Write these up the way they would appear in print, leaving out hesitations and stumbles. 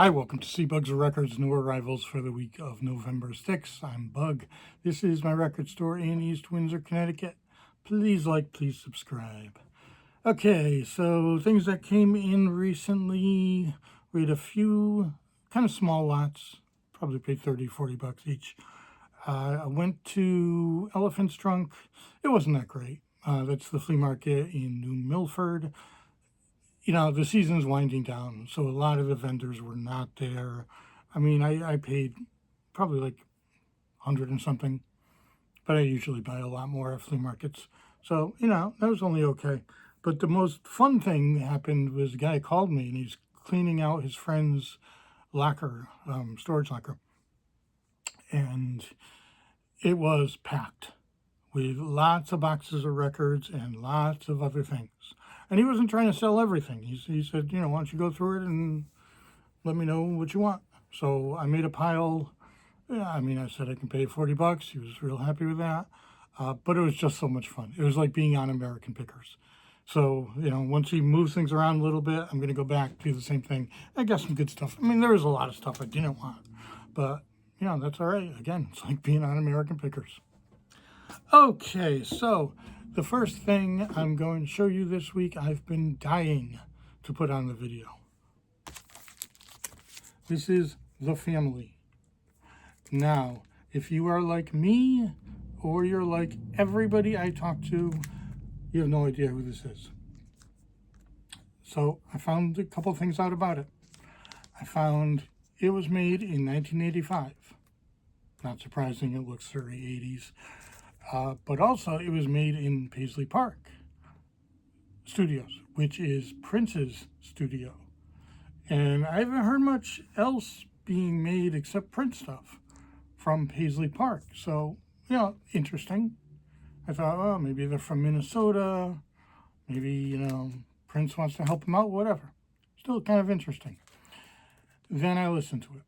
Hi, welcome to CBug's Records, new arrivals for the week of November 6th. I'm Bug. This is my record store in East Windsor, Connecticut. Please like, please subscribe. Okay, so things that came in recently. We had a few kind of small lots, probably paid 30, 40 bucks each. I went to Elephant's Trunk. It wasn't that great. That's the flea market in New Milford. You know, the season's winding down, so a lot of the vendors were not there. I mean, I paid probably like 100 and something, but I usually buy a lot more at flea markets. So, you know, that was only okay. But the most fun thing that happened was a guy called me and he's cleaning out his friend's locker, storage locker. And it was packed with lots of boxes of records and lots of other things. And he wasn't trying to sell everything. He said, you know, why don't you go through it and let me know what you want. So I made a pile. Yeah, I mean, I said I can pay 40 bucks. He was real happy with that. But it was just so much fun. It was like being on American Pickers. So, you know, once he moves things around a little bit, I'm going to go back, do the same thing. I got some good stuff. I mean, there was a lot of stuff I didn't want. But, you know, that's all right. Again, it's like being on American Pickers. Okay, so the first thing I'm going to show you this week, I've been dying to put on the video. This is The Family. Now, if you are like me, or you're like everybody I talk to, you have no idea who this is. So I found a couple things out about it. I found it was made in 1985. Not surprising, it looks very 80s. But also, it was made in Paisley Park Studios, which is Prince's studio. And I haven't heard much else being made except Prince stuff from Paisley Park. So, you know, interesting. I thought, oh, maybe they're from Minnesota. Maybe, you know, Prince wants to help him out, whatever. Still kind of interesting. Then I listened to it.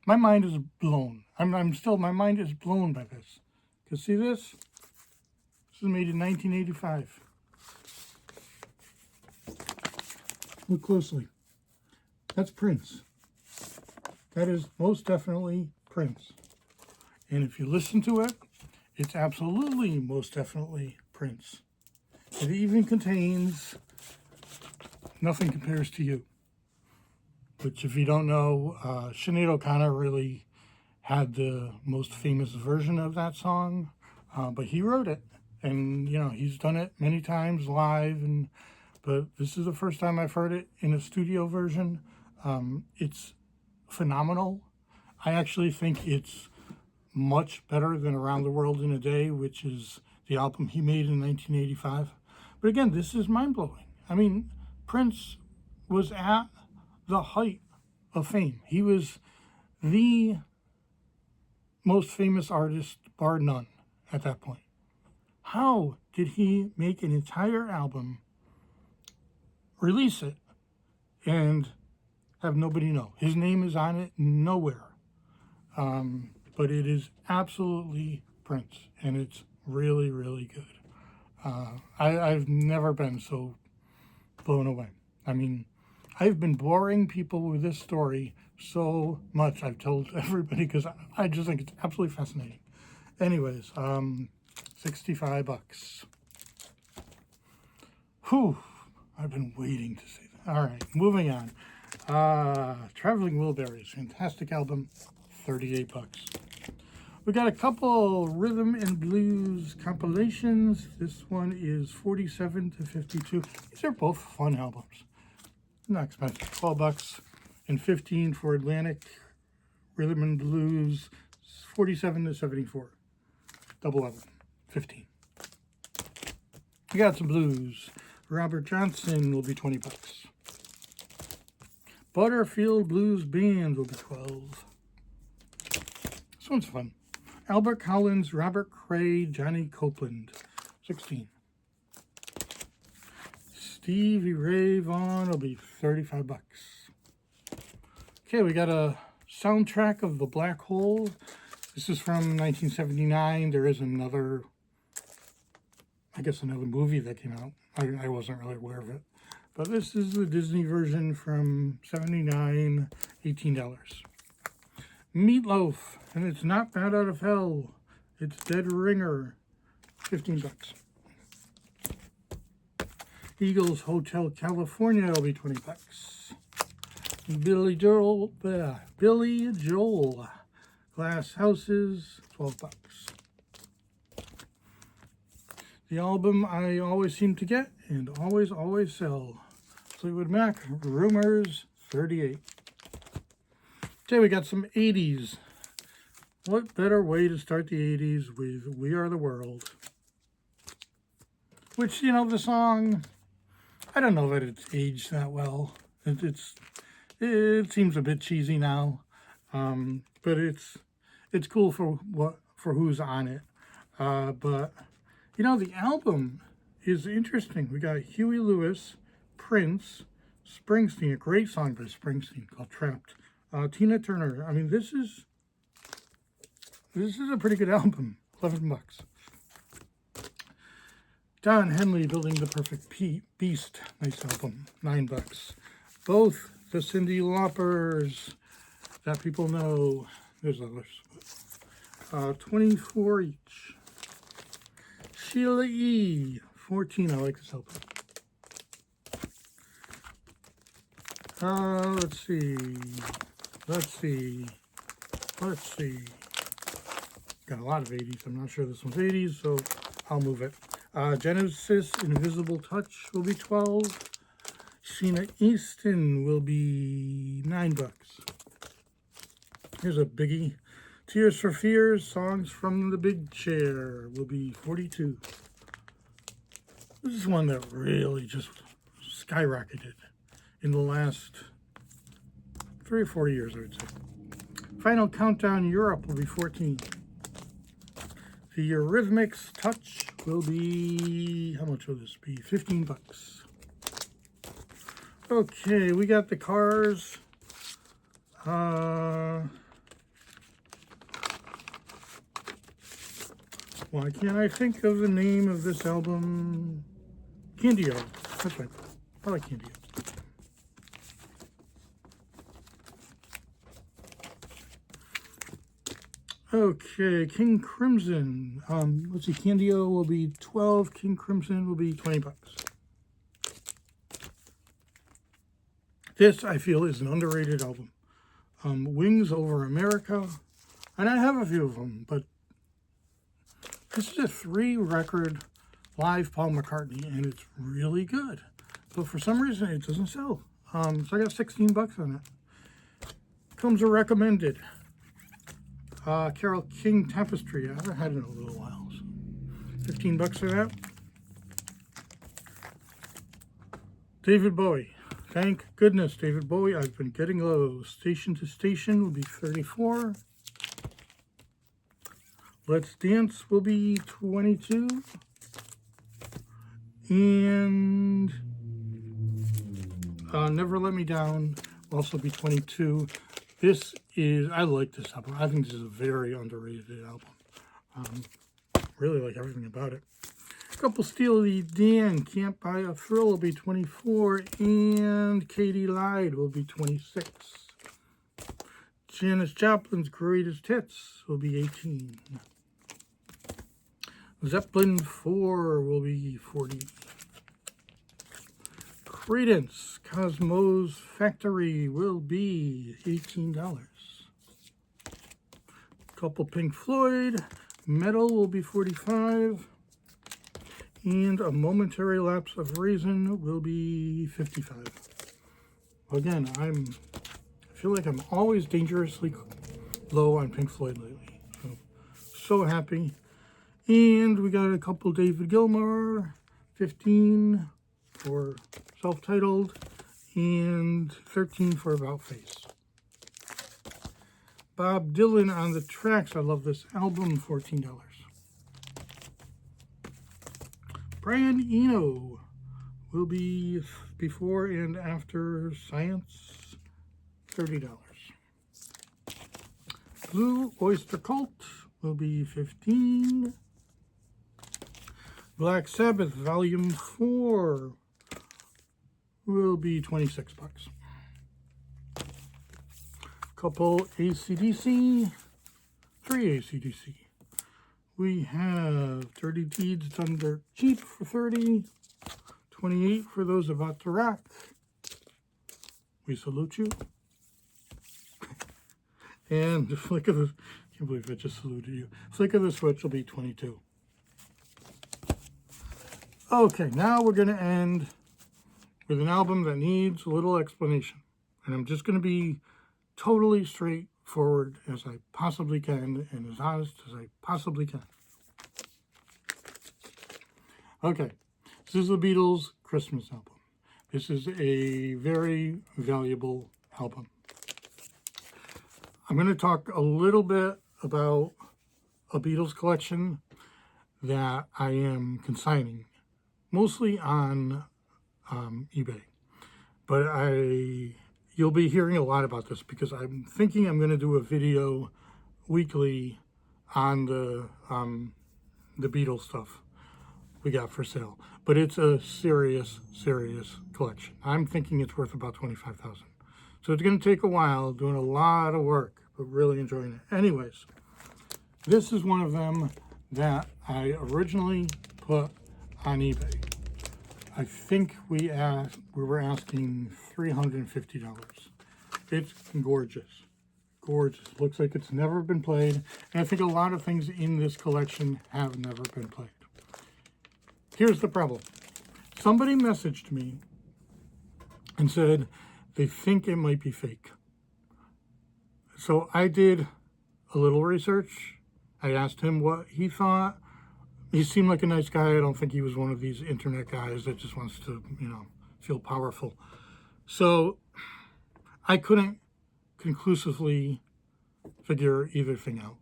My mind is blown. My mind is blown by this. Because see this? This was made in 1985. Look closely. That's Prince. That is most definitely Prince. And if you listen to it, it's absolutely most definitely Prince. It even contains Nothing Compares to You, which, if you don't know, Sinead O'Connor really had the most famous version of that song, but he wrote it. And, you know, he's done it many times live, but this is the first time I've heard it in a studio version. It's phenomenal. I actually think it's much better than Around the World in a Day, which is the album he made in 1985. But again, this is mind-blowing. I mean, Prince was at the height of fame. He was the most famous artist, bar none, at that point. How did he make an entire album, release it, and have nobody know? His name is on it nowhere. But it is absolutely Prince, and it's really, really good. I've never been so blown away. I mean, I've been boring people with this story so much. I've told everybody because I just think it's absolutely fascinating. Anyways, 65 bucks. Whew, I've been waiting to say that. All right, moving on. Traveling Wilburys, fantastic album, 38 bucks. We got a couple rhythm and blues compilations. This one is 47 to 52. These are both fun albums. Not expensive, 12 bucks, and 15 for Atlantic Rhythm and Blues, 47 to 74. Double 11, 15. We got some blues. Robert Johnson will be 20 bucks. Butterfield Blues Band will be 12. This one's fun. Albert Collins, Robert Cray, Johnny Copeland, 16. Stevie Ray Vaughan will be 35 bucks. Okay, we got a soundtrack of The Black Hole. This is from 1979. There is another, I guess another movie that came out. I wasn't really aware of it. But this is the Disney version from '79, $18. Meatloaf, and it's not Bad Out of Hell. It's Dead Ringer, $15. Eagles Hotel California will be $20. Billy Joel, Glass Houses, $12. The album I always seem to get and always sell. Fleetwood Mac, Rumors, $38. Okay, we got some 80s. What better way to start the 80s with We Are the World? Which, you know, the song, I don't know that it's aged that well. It seems a bit cheesy now, but it's cool for who's on it. But you know, the album is interesting. We got Huey Lewis, Prince, Springsteen, a great song by Springsteen called Trapped. Tina Turner. I mean, this is a pretty good album. $11. Don Henley, Building the Perfect Beast. Nice album. $9. Both the Cyndi Laupers that people know. There's others. 24 each. Sheila E. 14. I like this album. Let's see. Got a lot of 80s. I'm not sure this one's 80s, so I'll move it. Genesis, Invisible Touch will be 12. Sheena Easton will be $9. Here's a biggie. Tears for Fears, Songs from the Big Chair will be 42. This is one that really just skyrocketed in the last 3 or 4 years, I would say. Final Countdown Europe will be 14. The Eurythmics Touch will be, how much will this be? $15. Okay, we got the Cars. Why can't I think of the name of this album? Candy-O. That's right. I like Candy-O. Okay, King Crimson. Let's see, Candy-O will be 12. King Crimson will be $20. This, I feel, is an underrated album. Wings Over America. And I have a few of them, but this is a 3-record live Paul McCartney, and it's really good. But for some reason, it doesn't sell. So I got $16 on it. Comes a recommended. Carole King Tapestry. I haven't had it in a little while. So $15 for that. David Bowie. Thank goodness, David Bowie. I've been getting low. Station to Station will be 34. Let's Dance will be 22. And Never Let Me Down will also be 22. This is, I like this album. I think this is a very underrated album. Really like everything about it. Couple Steely Dan, Can't Buy a Thrill will be 24. And Katie Lied will be 26. Janis Joplin's Greatest Hits will be 18. Zeppelin 4 will be 40. Creedence, Cosmo's Factory will be $18. Couple Pink Floyd, Metal will be 45. And A Momentary Lapse of Reason will be 55. Again, I feel like I'm always dangerously low on Pink Floyd lately. So happy. And we got a couple David Gilmour, 15 for self-titled, and 13 for About Face. Bob Dylan on the Tracks. I love this album, $14. Brian Eno will be Before and After Science, $30. Blue Oyster Cult will be 15. Black Sabbath, Volume 4 will be 26 bucks. Couple AC/DC, 3 AC/DC. We have Dirty Deeds Done Dirt Cheap for 30, 28 for those about to rock. We salute you. And the flick of the, I can't believe I just saluted you. Flick of the switch will be 22. Okay, now we're going to end with an album that needs a little explanation. And I'm just going to be totally straightforward as I possibly can and as honest as I possibly can. Okay, this is the Beatles' Christmas album. This is a very valuable album. I'm going to talk a little bit about a Beatles collection that I am consigning, mostly on eBay. But you'll be hearing a lot about this because I'm thinking I'm going to do a video weekly on the Beatles stuff we got for sale. But it's a serious collection. I'm thinking it's worth about $25,000. So it's going to take a while, doing a lot of work, but really enjoying it. Anyways, this is one of them that I originally put on eBay. I think we were asking $350. It's gorgeous. Gorgeous. Looks like it's never been played. And I think a lot of things in this collection have never been played. Here's the problem. Somebody messaged me and said they think it might be fake. So I did a little research. I asked him what he thought. He seemed like a nice guy. I don't think he was one of these internet guys that just wants to, feel powerful. So I couldn't conclusively figure either thing out.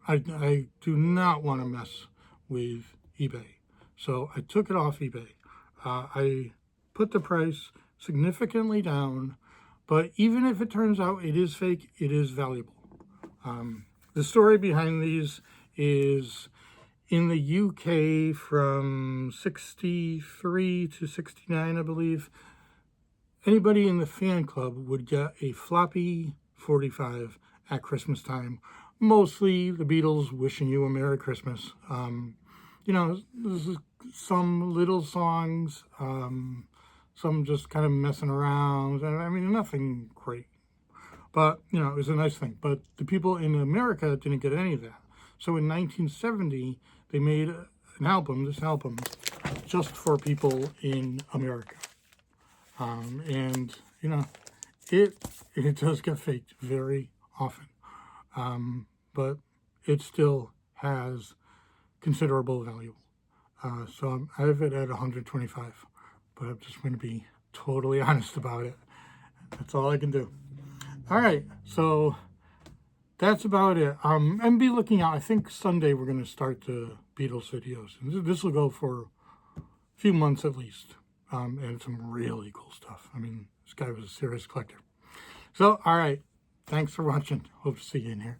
I do not want to mess with eBay. So I took it off eBay. I put the price significantly down, but even if it turns out it is fake, it is valuable. The story behind these is in the UK from 63 to 69, I believe, anybody in the fan club would get a floppy 45 at Christmas time. Mostly the Beatles wishing you a Merry Christmas. This is some little songs, some just kind of messing around. I mean, nothing great. But, it was a nice thing. But the people in America didn't get any of that. So in 1970, they made this album, just for people in America. It does get faked very often. But it still has considerable value. So I have it at 125, but I'm just going to be totally honest about it. That's all I can do. All right, so that's about it. And be looking out. I think Sunday we're going to start the Beatles videos. And this will go for a few months at least. And some really cool stuff. I mean, this guy was a serious collector. So, all right. Thanks for watching. Hope to see you in here.